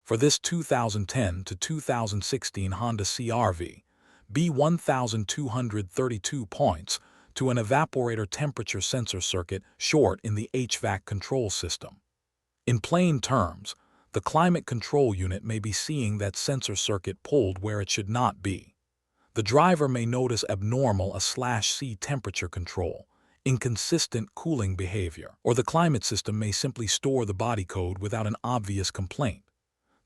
For this 2010 to 2016 Honda CR-V, B1232 points to an evaporator temperature sensor circuit short in the HVAC control system. In plain terms, the climate control unit may be seeing that sensor circuit pulled where it should not be. The driver may notice abnormal A/C temperature control, inconsistent cooling behavior, or the climate system may simply store the body code without an obvious complaint.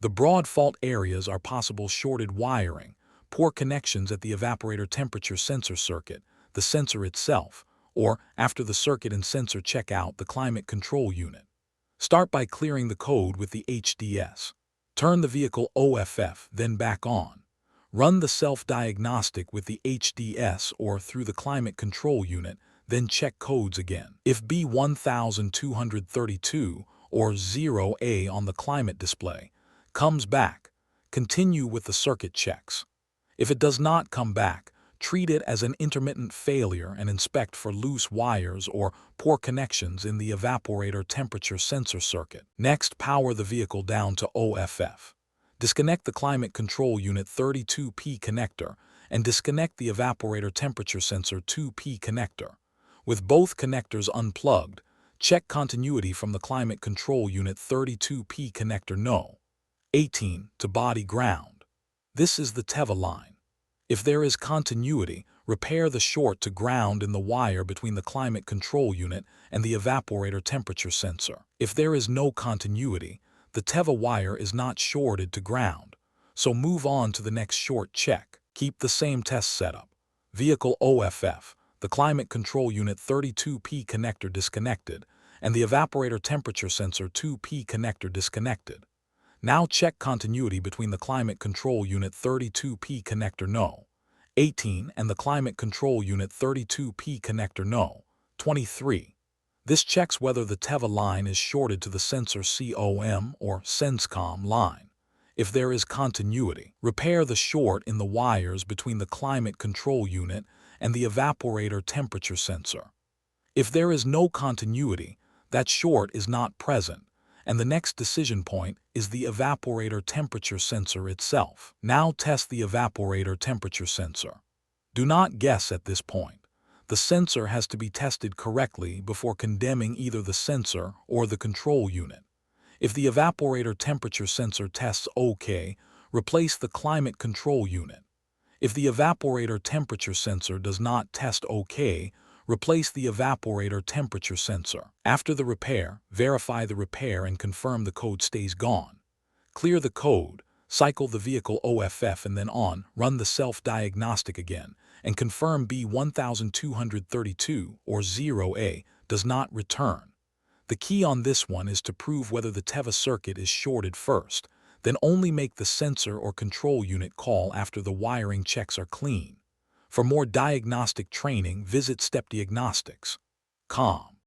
The broad fault areas are possible shorted wiring, poor connections at the evaporator temperature sensor circuit, the sensor itself, or after the circuit and sensor check out the climate control unit. Start by clearing the code with the HDS. Turn the vehicle OFF, then back on. Run the self-diagnostic with the HDS or through the climate control unit, then check codes again. If B1232 or 0A on the climate display comes back, continue with the circuit checks. If it does not come back, treat it as an intermittent failure and inspect for loose wires or poor connections in the evaporator temperature sensor circuit. Next, power the vehicle down to OFF. Disconnect the climate control unit 32P connector and disconnect the evaporator temperature sensor 2P connector. With both connectors unplugged, check continuity from the climate control unit 32P connector No. 18 to body ground. This is the TEVA line. If there is continuity, repair the short to ground in the wire between the climate control unit and the evaporator temperature sensor. If there is no continuity, the TEVA wire is not shorted to ground, so move on to the next short check. Keep the same test setup. Vehicle OFF, the climate control unit 32P connector disconnected, and the evaporator temperature sensor 2P connector disconnected. Now check continuity between the climate control unit 32P connector No. 18 and the climate control unit 32P connector No. 23. This checks whether the TEVA line is shorted to the sensor COM or SenseCom line. If there is continuity, repair the short in the wires between the climate control unit and the evaporator temperature sensor. If there is no continuity, that short is not present, and the next decision point is the evaporator temperature sensor itself. Now test the evaporator temperature sensor. Do not guess at this point. The sensor has to be tested correctly before condemning either the sensor or the control unit. If the evaporator temperature sensor tests OK, replace the climate control unit. If the evaporator temperature sensor does not test OK, replace the evaporator temperature sensor. After the repair, verify the repair and confirm the code stays gone. Clear the code, cycle the vehicle OFF and then run the self-diagnostic again, and confirm B1232 or 0A does not return. The key on this one is to prove whether the TEVA circuit is shorted first, then only make the sensor or control unit call after the wiring checks are clean. For more diagnostic training, visit stepdiagnostics.com.